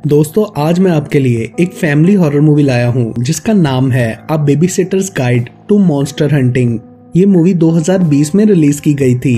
दोस्तों आज मैं आपके लिए एक फैमिली हॉरर मूवी लाया हूँ जिसका नाम है अ बेबीसिटर्स गाइड टू मॉन्स्टर हंटिंग। ये मूवी 2020 में रिलीज की गई थी।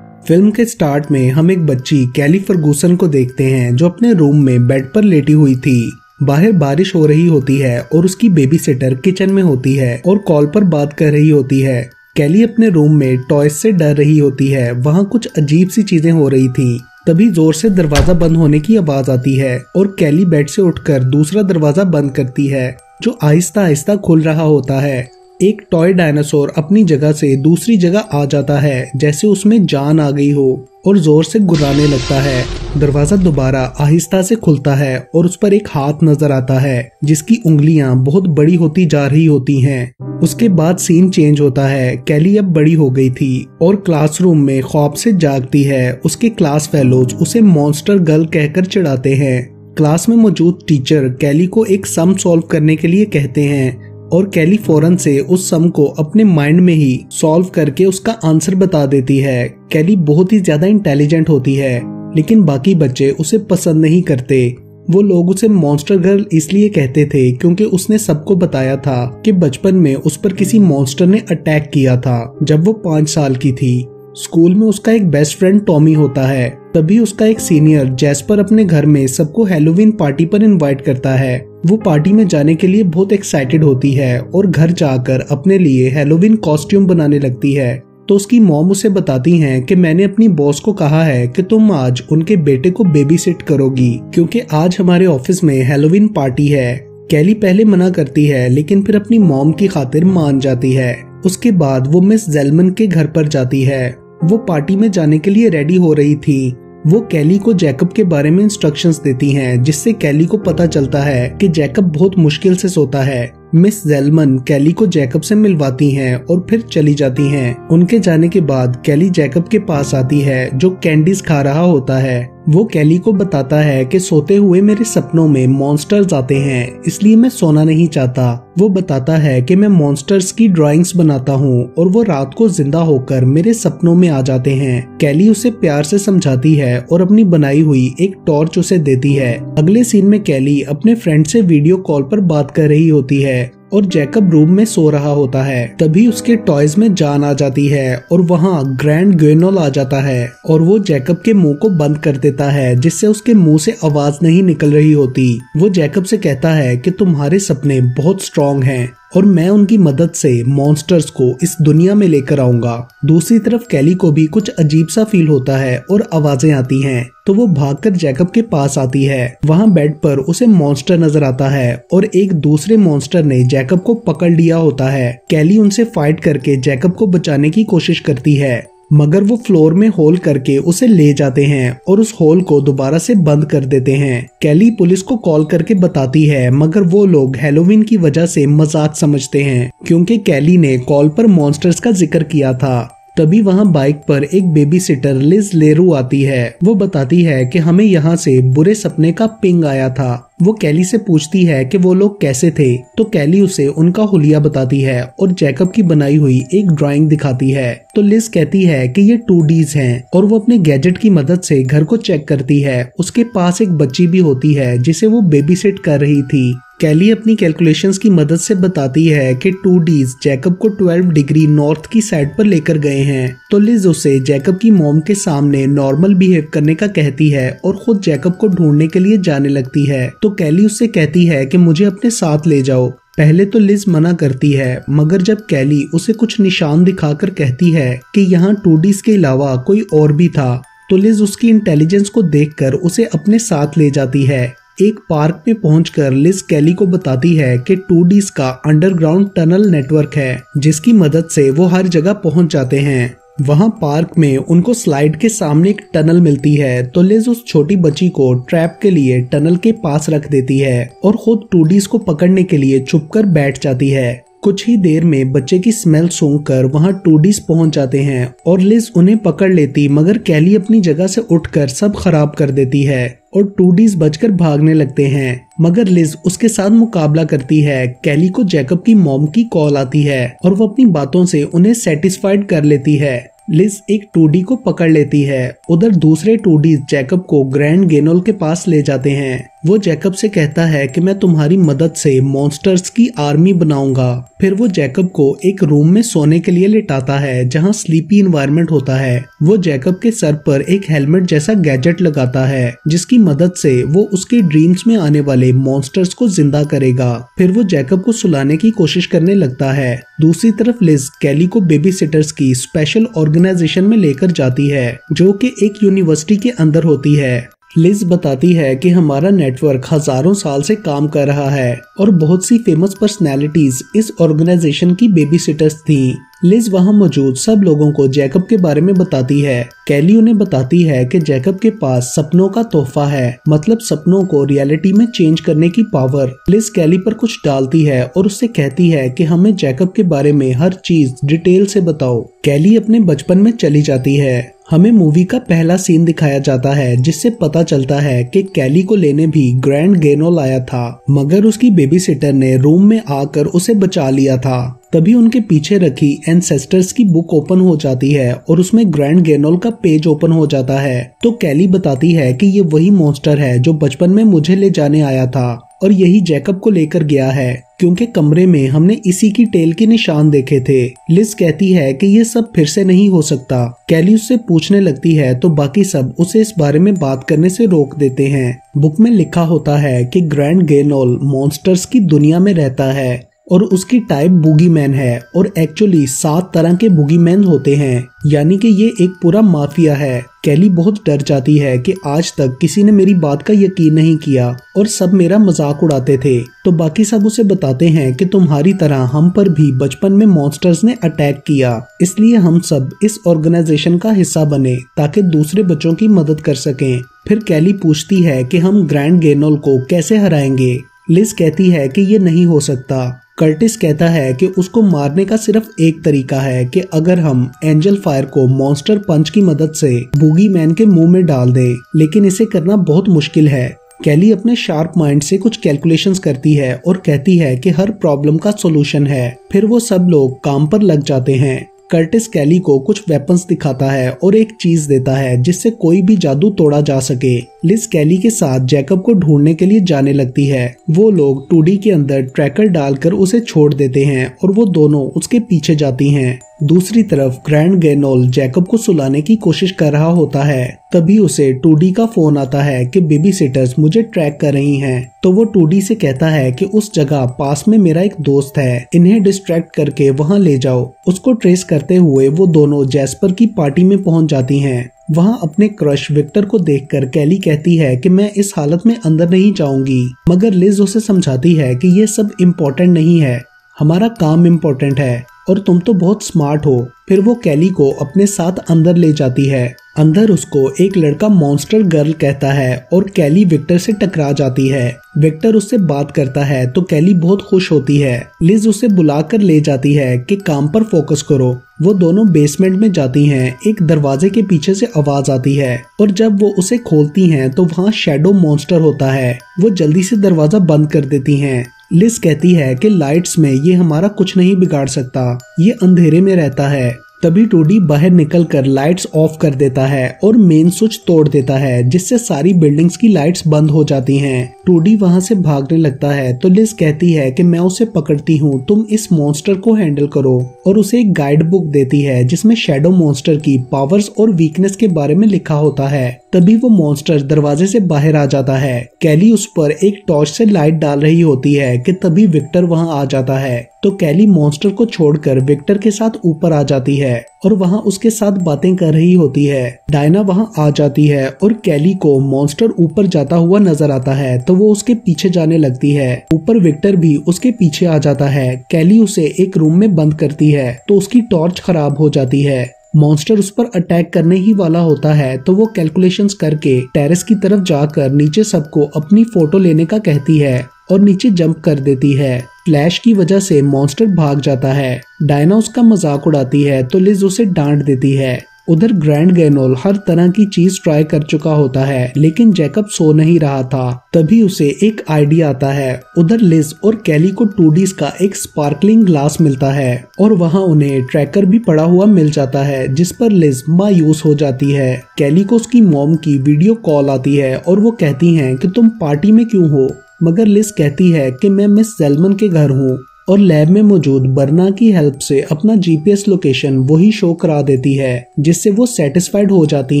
फिल्म के स्टार्ट में हम एक बच्ची कैली फर्गूसन को देखते हैं जो अपने रूम में बेड पर लेटी हुई थी। बाहर बारिश हो रही होती है और उसकी बेबीसिटर किचन में होती है और कॉल पर बात कर रही होती है। कैली अपने रूम में टॉयज से डर रही होती है। वहाँ कुछ अजीब सी चीजें हो रही थी। तभी जोर से दरवाजा बंद होने की आवाज आती है और कैली बेड से उठकर दूसरा दरवाजा बंद करती है जो आहिस्ता आहिस्ता खुल रहा होता है। एक टॉय डायनासोर अपनी जगह से दूसरी जगह आ जाता है जैसे उसमें जान आ गई हो और जोर से गुर्राने लगता है। दरवाजा दोबारा आहिस्ता से खुलता है और उस पर एक हाथ नजर आता है जिसकी उंगलियां बहुत बड़ी होती जा रही होती हैं। उसके बाद सीन चेंज होता है। कैली अब बड़ी हो गई थी और क्लासरूम में ख्वाब से जागती है। उसके क्लास फेलोज उसे मॉन्स्टर गर्ल कहकर चिढ़ाते हैं। क्लास में मौजूद टीचर कैली को एक सम सॉल्व करने के लिए कहते हैं और कैली फौरन से उस सम को अपने माइंड में ही सॉल्व करके उसका आंसर बता देती है। कैली बहुत ही ज्यादा इंटेलिजेंट होती है लेकिन बाकी बच्चे उसे पसंद नहीं करते। वो लोग उसे मॉन्स्टर गर्ल इसलिए कहते थे क्योंकि उसने सबको बताया था कि बचपन में उस पर किसी मॉन्स्टर ने अटैक किया था जब वो 5 साल की थी। स्कूल में उसका एक बेस्ट फ्रेंड टॉमी होता है। तभी उसका एक सीनियर जैस्पर अपने घर में सबको हैलोवीन पार्टी पर इनवाइट करता है। वो पार्टी में जाने के लिए बहुत एक्साइटेड होती है और घर जाकर अपने लिए हैलोवीन कॉस्ट्यूम बनाने लगती है। तो उसकी मॉम उसे बताती हैं कि मैंने अपनी बॉस को कहा है कि तुम आज उनके बेटे को बेबी सिट करोगी क्योंकि आज हमारे ऑफिस में हैलोवीन पार्टी है। कैली पहले मना करती है लेकिन फिर अपनी मॉम की खातिर मान जाती है। उसके बाद वो मिस जेलमन के घर पर जाती है। वो पार्टी में जाने के लिए रेडी हो रही थी। वो कैली को जैकब के बारे में इंस्ट्रक्शंस देती हैं जिससे कैली को पता चलता है कि जैकब बहुत मुश्किल से सोता है। मिस जेलमन कैली को जैकब से मिलवाती हैं और फिर चली जाती हैं। उनके जाने के बाद कैली जैकब के पास आती है जो कैंडीज खा रहा होता है। वो कैली को बताता है कि सोते हुए मेरे सपनों में मॉन्स्टर्स आते हैं इसलिए मैं सोना नहीं चाहता। वो बताता है कि मैं मॉन्स्टर्स की ड्राइंग्स बनाता हूँ और वो रात को जिंदा होकर मेरे सपनों में आ जाते हैं। कैली उसे प्यार से समझाती है और अपनी बनाई हुई एक टॉर्च उसे देती है। अगले सीन में कैली अपने फ्रेंड से वीडियो कॉल पर बात कर रही होती है और जैकब रूम में सो रहा होता है। तभी उसके टॉयज में जान आ जाती है और वहाँ ग्रैंड ग्वेनोल आ जाता है और वो जैकब के मुंह को बंद कर देता है जिससे उसके मुंह से आवाज नहीं निकल रही होती। वो जैकब से कहता है कि तुम्हारे सपने बहुत स्ट्रॉन्ग हैं और मैं उनकी मदद से मॉन्स्टर्स को इस दुनिया में लेकर आऊंगा। दूसरी तरफ कैली को भी कुछ अजीब सा फील होता है और आवाजें आती हैं तो वो भागकर जैकब के पास आती है। वहाँ बेड पर उसे मॉन्स्टर नजर आता है और एक दूसरे मॉन्स्टर ने जैकब को पकड़ लिया होता है। कैली उनसे फाइट करके जैकब को बचाने की कोशिश करती है मगर वो फ्लोर में होल करके उसे ले जाते हैं और उस होल को दोबारा से बंद कर देते हैं। कैली पुलिस को कॉल करके बताती है मगर वो लोग हैलोवीन की वजह से मजाक समझते हैं क्योंकि कैली ने कॉल पर मॉन्स्टर्स का जिक्र किया था। तभी वहाँ बाइक पर एक बेबी सिटर लिज लेरू आती है। वो बताती है कि हमें यहाँ से बुरे सपने का पिंग आया था। वो कैली से पूछती है कि वो लोग कैसे थे तो कैली उसे उनका हुलिया बताती है और जैकब की बनाई हुई एक ड्राइंग दिखाती है। तो लिज कहती है कि ये 2Ds हैं और वो अपने गैजेट की मदद से घर को चेक करती है। उसके पास एक बच्ची भी होती है जिसे वो बेबी सिट कर रही थी। कैली अपनी कैलकुलेशंस की मदद से बताती है कि 2Ds जैकब को 12 डिग्री नॉर्थ की साइड पर लेकर गए हैं। तो लिज उसे जैकब की मॉम के सामने नॉर्मल बिहेव करने का कहती है और खुद जैकब को ढूंढने के लिए जाने लगती है। तो कैली उससे कहती है कि मुझे अपने साथ ले जाओ। पहले तो लिज मना करती है मगर जब कैली उसे कुछ निशान दिखाकर कहती है कि यहाँ 2Ds के अलावा कोई और भी था तो लिज उसकी इंटेलिजेंस को देखकर उसे अपने साथ ले जाती है। एक पार्क में पहुंचकर लिज कैली को बताती है कि 2Ds का अंडरग्राउंड टनल नेटवर्क है जिसकी मदद से वो हर जगह पहुंच जाते हैं। वहां पार्क में उनको स्लाइड के सामने एक टनल मिलती है तो लिज उस छोटी बच्ची को ट्रैप के लिए टनल के पास रख देती है और खुद 2Ds को पकड़ने के लिए छुपकर बैठ जाती है। कुछ ही देर में बच्चे की स्मेल सूंघकर वहां 2Ds पहुंच जाते हैं और लिज उन्हें पकड़ लेती मगर कैली अपनी जगह से उठकर सब खराब कर देती है और 2Ds बचकर भागने लगते हैं मगर लिज उसके साथ मुकाबला करती है। कैली को जैकब की मॉम की कॉल आती है और वो अपनी बातों से उन्हें सेटिस्फाइड कर लेती है। लिज एक 2D को पकड़ लेती है। उधर दूसरे 2Ds जैकब को ग्रैंड गेनोल के पास ले जाते हैं वो जैकब से कहता है कि मैं तुम्हारी मदद से मॉन्स्टर्स की आर्मी बनाऊंगा। फिर वो जैकब को एक रूम में सोने के लिए लिटाता है जहां स्लीपी इन्वायरमेंट होता है। वो जैकब के सर पर एक हेलमेट जैसा गैजेट लगाता है जिसकी मदद से वो उसके ड्रीम्स में आने वाले मॉन्स्टर्स को जिंदा करेगा। फिर वो जैकब को सुलाने की कोशिश करने लगता है। दूसरी तरफ लिज कैली को बेबी सिटर्स की स्पेशल ऑर्गेनाइजेशन में लेकर जाती है जो कि एक यूनिवर्सिटी के अंदर होती है। लिज बताती है कि हमारा नेटवर्क हजारों साल से काम कर रहा है और बहुत सी फेमस पर्सनैलिटीज इस ऑर्गेनाइजेशन की बेबी सिटर्स थी। लिज वहां मौजूद सब लोगों को जैकब के बारे में बताती है। कैली उन्हें बताती है कि जैकब के पास सपनों का तोहफा है, मतलब सपनों को रियलिटी में चेंज करने की पावर। लिज कैली पर कुछ डालती है और उससे कहती है कि हमें जैकब के बारे में हर चीज डिटेल से बताओ। कैली अपने बचपन में चली जाती है। हमें मूवी का पहला सीन दिखाया जाता है जिससे पता चलता है कि कैली को लेने भी ग्रैंड गेनोल आया था, मगर उसकी बेबी सिटर ने रूम में आकर उसे बचा लिया था। तभी उनके पीछे रखी एंसेस्टर्स की बुक ओपन हो जाती है और उसमें ग्रैंड गेनोल का पेज ओपन हो जाता है। तो कैली बताती है कि ये वही मॉन्स्टर है जो बचपन में मुझे ले जाने आया था और यही जैकब को लेकर गया है, क्योंकि कमरे में हमने इसी की टेल के निशान देखे थे। लिज कहती है कि ये सब फिर से नहीं हो सकता। कैली उससे पूछने लगती है तो बाकी सब उसे इस बारे में बात करने से रोक देते हैं। बुक में लिखा होता है कि ग्रैंड गेनोल मॉन्स्टर्स की दुनिया में रहता है और उसकी टाइप बूगी मैन है और एक्चुअली 7 तरह के बूगी मैन होते हैं, यानी कि ये एक पूरा माफिया है। कैली बहुत डर जाती है कि आज तक किसी ने मेरी बात का यकीन नहीं किया और सब मेरा मजाक उड़ाते थे। तो बाकी सब उसे बताते हैं कि तुम्हारी तरह हम पर भी बचपन में मॉन्स्टर्स ने अटैक किया, इसलिए हम सब इस ऑर्गेनाइजेशन का हिस्सा बने ताकि दूसरे बच्चों की मदद कर सकें। फिर कैली पूछती है कि हम ग्रैंड गेनोल को कैसे हराएंगे। लिज कहती है कि ये नहीं हो सकता। कर्टिस कहता है कि उसको मारने का सिर्फ एक तरीका है कि अगर हम एंजल फायर को मॉन्स्टर पंच की मदद से बूगी मैन के मुंह में डाल दें, लेकिन इसे करना बहुत मुश्किल है। कैली अपने शार्प माइंड से कुछ कैलकुलेशंस करती है और कहती है कि हर प्रॉब्लम का सॉल्यूशन है। फिर वो सब लोग काम पर लग जाते हैं। कर्टिस कैली को कुछ वेपन्स दिखाता है और एक चीज देता है जिससे कोई भी जादू तोड़ा जा सके। लिज कैली के साथ जैकब को ढूंढने के लिए जाने लगती है। वो लोग 2D के अंदर ट्रैकर डालकर उसे छोड़ देते हैं और वो दोनों उसके पीछे जाती हैं। दूसरी तरफ ग्रैंड गेनोल जैकब को सुलाने की कोशिश कर रहा होता है। तभी उसे 2D का फोन आता है कि बेबी सिटर्स मुझे ट्रैक कर रही हैं। तो वो 2D से कहता है कि उस जगह पास में मेरा एक दोस्त है, इन्हें डिस्ट्रैक्ट करके वहां ले जाओ। उसको ट्रेस करते हुए वो दोनों जैस्पर की पार्टी में पहुंच जाती हैं। वहां अपने क्रश विक्टर को देखकर कैली कहती है कि मैं इस हालत में अंदर नहीं जाऊंगी, मगर लिज उसे समझाती है कि ये सब इम्पोर्टेंट नहीं है, हमारा काम इम्पोर्टेंट है और तुम तो बहुत स्मार्ट हो। फिर वो कैली को अपने साथ अंदर ले जाती है। अंदर उसको एक लड़का मॉन्स्टर गर्ल कहता है और कैली विक्टर से टकरा जाती है। विक्टर उससे बात करता है तो कैली बहुत खुश होती है। लिज उसे बुलाकर ले जाती है कि काम पर फोकस करो। वो दोनों बेसमेंट में जाती हैं। एक दरवाजे के पीछे से आवाज आती है और जब वो उसे खोलती हैं तो वहाँ शैडो मॉन्स्टर होता है। वो जल्दी से दरवाजा बंद कर देती हैं। लिज कहती है कि लाइट्स में ये हमारा कुछ नहीं बिगाड़ सकता, ये अंधेरे में रहता है। तभी 2D बाहर निकलकर लाइट्स ऑफ कर देता है और मेन स्विच तोड़ देता है, जिससे सारी बिल्डिंग्स की लाइट्स बंद हो जाती हैं। 2D वहां से भागने लगता है तो लिज कहती है कि मैं उसे पकड़ती हूँ, तुम इस मॉन्स्टर को हैंडल करो, और उसे एक गाइड बुक देती है जिसमें शैडो मॉन्स्टर की पावर्स और वीकनेस के बारे में लिखा होता है। तभी वो मॉन्स्टर दरवाजे से बाहर आ जाता है। कैली उस पर एक टॉर्च से लाइट डाल रही होती है कि तभी विक्टर वहां आ जाता है। तो कैली मॉन्स्टर को छोड़कर विक्टर के साथ ऊपर आ जाती है और वहां उसके साथ बातें कर रही होती है। डायना वहां आ जाती है और कैली को मॉन्स्टर ऊपर जाता हुआ नजर आता है तो वो उसके पीछे जाने लगती है। ऊपर विक्टर भी उसके पीछे आ जाता है। कैली उसे एक रूम में बंद करती है तो उसकी टॉर्च खराब हो जाती है। मॉन्स्टर उस पर अटैक करने ही वाला होता है तो वो कैलकुलेशंस करके टेरेस की तरफ जाकर नीचे सबको अपनी फोटो लेने का कहती है और नीचे जंप कर देती है। फ्लैश की वजह से मॉन्स्टर भाग जाता है। डायना उसका मजाक उड़ाती है तो लिज उसे डांट देती है। उधर ग्रैंड गैनोल हर तरह की चीज ट्राई कर चुका होता है, लेकिन जैकब सो नहीं रहा था। तभी उसे एक आइडिया आता है। उधर लिज और कैली को 2Ds का एक स्पार्कलिंग ग्लास मिलता है और वहाँ उन्हें ट्रैकर भी पड़ा हुआ मिल जाता है, जिस पर लिज मायूस हो जाती है। कैली को उसकी मॉम की वीडियो कॉल आती है और वो कहती हैं कि तुम पार्टी में क्यों हो, मगर लिज कहती है कि मैं मिस जेल्मन के घर हूँ और लैब में मौजूद बर्ना की हेल्प से अपना GPS लोकेशन वही शो करा देती है, जिससे वो सेटिस्फाइड हो जाती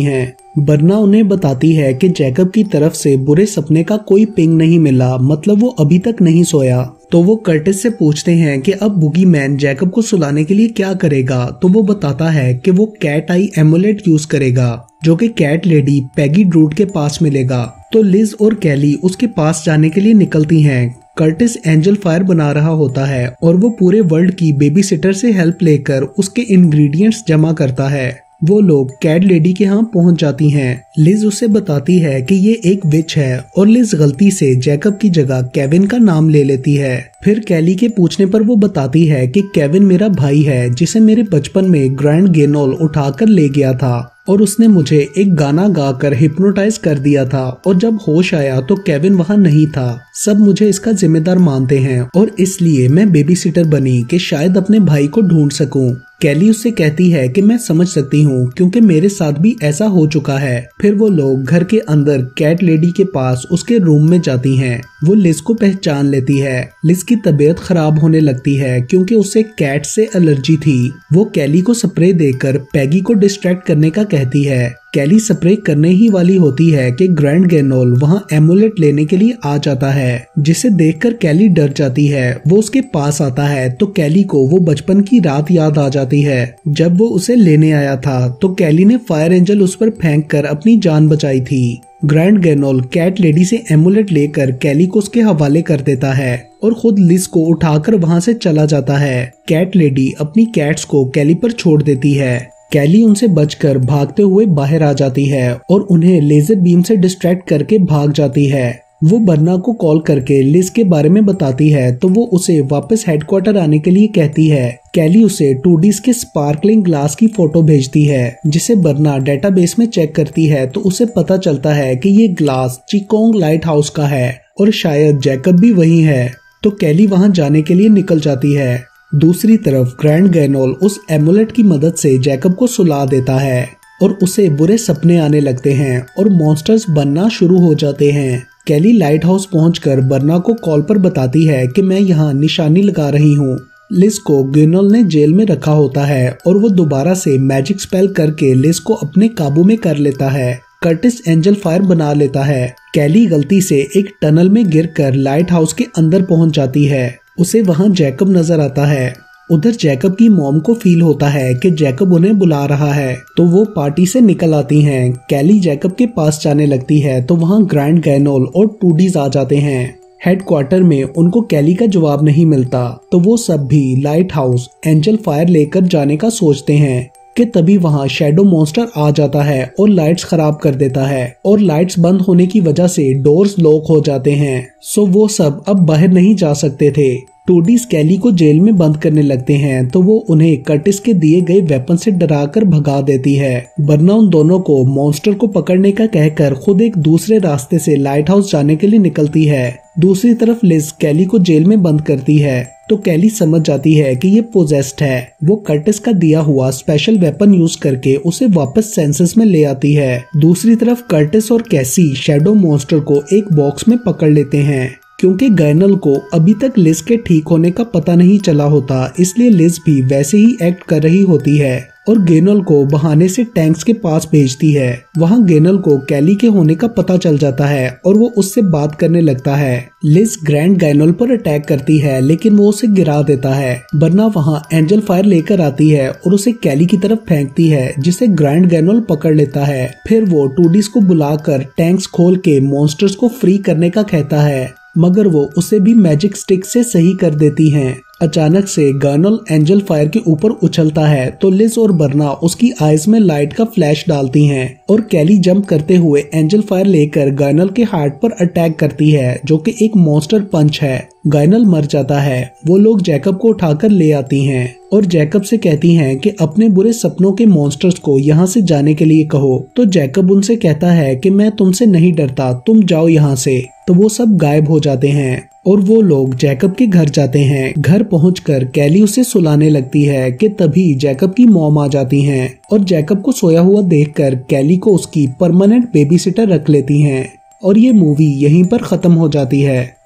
हैं। बर्ना उन्हें बताती है कि जैकब की तरफ से बुरे सपने का कोई पिंग नहीं मिला, मतलब वो अभी तक नहीं सोया। तो वो कर्टिस से पूछते हैं कि अब बुगी मैन जैकब को सुलाने के लिए क्या करेगा, तो वो बताता है कि वो कैट आई एमुलेट यूज करेगा, जो कि कैट लेडी पैगी ड्रूड के पास मिलेगा। तो लिज और कैली उसके पास जाने के लिए निकलती हैं। कर्टिस एंजल फायर बना रहा होता है और वो पूरे वर्ल्ड की बेबी सिटर से हेल्प लेकर उसके इंग्रेडिएंट्स जमा करता है। वो लोग कैट लेडी के यहाँ पहुंच जाती हैं। लिज उसे बताती है कि ये एक विच है और लिज गलती से जैकब की जगह केविन का नाम ले लेती है। फिर कैली के पूछने पर वो बताती है कि केविन मेरा भाई है, जिसे मेरे बचपन में ग्रैंड गैनोल उठाकर ले गया था और उसने मुझे एक गाना गाकर हिप्नोटाइज कर दिया था, और जब होश आया तो केविन वहाँ नहीं था। सब मुझे इसका जिम्मेदार मानते हैं और इसलिए मैं बेबी सिटर बनी कि शायद अपने भाई को ढूंढ सकूं। कैली उससे कहती है कि मैं समझ सकती हूँ, क्योंकि मेरे साथ भी ऐसा हो चुका है। फिर वो लोग घर के अंदर कैट लेडी के पास उसके रूम में जाती हैं। वो लिज को पहचान लेती है। लिज की तबीयत खराब होने लगती है क्योंकि उसे कैट से एलर्जी थी। वो कैली को स्प्रे देकर पैगी को डिस्ट्रैक्ट करने का कहती है। कैली स्प्रे करने ही वाली होती है कि ग्रैंड गैनोल वहाँ एमुलेट लेने के लिए आ जाता है, जिसे देखकर कैली डर जाती है। वो उसके पास आता है तो कैली को वो बचपन की रात याद आ जाती है जब वो उसे लेने आया था, तो कैली ने फायर एंजल उस पर फेंक कर अपनी जान बचाई थी। ग्रैंड गैनोल कैट लेडी से एमुलेट लेकर कैली को उसके हवाले कर देता है और खुद लिज को उठाकर वहाँ से चला जाता है। कैट लेडी अपनी कैट्स को कैली पर छोड़ देती है। कैली उनसे बचकर भागते हुए बाहर आ जाती है और उन्हें लेजर बीम से डिस्ट्रैक्ट करके भाग जाती है। वो बर्ना को कॉल करके लिज के बारे में बताती है तो वो उसे वापस हेडक्वार्टर आने के लिए कहती है। कैली उसे 2Ds के स्पार्कलिंग ग्लास की फोटो भेजती है, जिसे बर्ना डेटाबेस में चेक करती है तो उसे पता चलता है कि ये ग्लास चिकोंग लाइट हाउस का है और शायद जैकब भी वही है। तो कैली वहां जाने के लिए निकल जाती है। दूसरी तरफ ग्रैंड गैनोल उस एमुलेट की मदद से जैकब को सुला देता है और उसे बुरे सपने आने लगते हैं और मॉन्स्टर्स बनना शुरू हो जाते हैं। कैली लाइट हाउस पहुंचकर बर्ना को कॉल पर बताती है कि मैं यहाँ निशानी लगा रही हूँ। लिज को गैनोल ने जेल में रखा होता है और वो दोबारा से मैजिक स्पेल करके लिज को अपने काबू में कर लेता है। कर्टिस एंजल फायर बना लेता है। कैली गलती से एक टनल में गिरकर लाइट हाउस के अंदर पहुंच जाती है। उसे वहां जैकब नजर आता है। उधर जैकब की मॉम को फील होता है कि जैकब उन्हें बुला रहा है, तो वो पार्टी से निकल आती हैं। कैली जैकब के पास जाने लगती है तो वहां ग्रैंड गैनोल और 2Ds आ जाते हैं। हेडक्वार्टर में उनको कैली का जवाब नहीं मिलता, तो वो सब भी लाइट हाउस एंजल फायर लेकर जाने का सोचते हैं कि तभी वहां शैडो मॉन्स्टर आ जाता है और लाइट्स खराब कर देता है और लाइट्स बंद होने की वजह से डोर्स लॉक हो जाते हैं। सो वो सब अब बाहर नहीं जा सकते थे। 2Ds कैली को जेल में बंद करने लगते हैं तो वो उन्हें कर्टिस के दिए गए वेपन से डराकर भगा देती है। बर्ना उन दोनों को मॉन्स्टर को पकड़ने का कहकर खुद एक दूसरे रास्ते से लाइट हाउस जाने के लिए निकलती है। दूसरी तरफ लिज कैली को जेल में बंद करती है तो कैली समझ जाती है कि ये पोजेस्ड है। वो कर्टिस का दिया हुआ स्पेशल वेपन यूज करके उसे वापस सेंसेस में ले आती है। दूसरी तरफ कर्टिस और कैसी शैडो मॉन्स्टर को एक बॉक्स में पकड़ लेते हैं। क्योंकि गैनल को अभी तक लिज के ठीक होने का पता नहीं चला होता, इसलिए लिज भी वैसे ही एक्ट कर रही होती है और गैनल को बहाने से टैंक्स के पास भेजती है। वहां गैनल को कैली के होने का पता चल जाता है और वो उससे बात करने लगता है। लिज ग्रैंड गैनल पर अटैक करती है लेकिन वो उसे गिरा देता है। बर्ना वहां एंजल फायर लेकर आती है और उसे कैली की तरफ फेंकती है, जिसे ग्रैंड गैनल पकड़ लेता है। फिर वो 2Ds को बुलाकर टैंक्स खोल के मॉन्स्टर्स को फ्री करने का कहता है, मगर वो उसे भी मैजिक स्टिक से सही कर देती हैं। अचानक से गर्नल एंजल फायर के ऊपर उछलता है तो लिज और बर्ना उसकी आईज में लाइट का फ्लैश डालती हैं और कैली जंप करते हुए एंजल फायर लेकर गर्नल के हार्ट पर अटैक करती है, जो कि एक मॉन्स्टर पंच है। गर्नल मर जाता है। वो लोग जैकब को उठाकर ले आती हैं और जैकब से कहती हैं कि अपने बुरे सपनों के मॉन्स्टर्स को यहाँ से जाने के लिए कहो। तो जैकब उनसे कहता है कि मैं तुमसे नहीं डरता, तुम जाओ यहाँ से। तो वो सब गायब हो जाते हैं और वो लोग जैकब के घर जाते हैं। घर पहुंचकर कैली उसे सुलाने लगती है कि तभी जैकब की मॉम आ जाती हैं और जैकब को सोया हुआ देखकर कैली को उसकी परमानेंट बेबी सिटर रख लेती हैं और ये मूवी यहीं पर खत्म हो जाती है।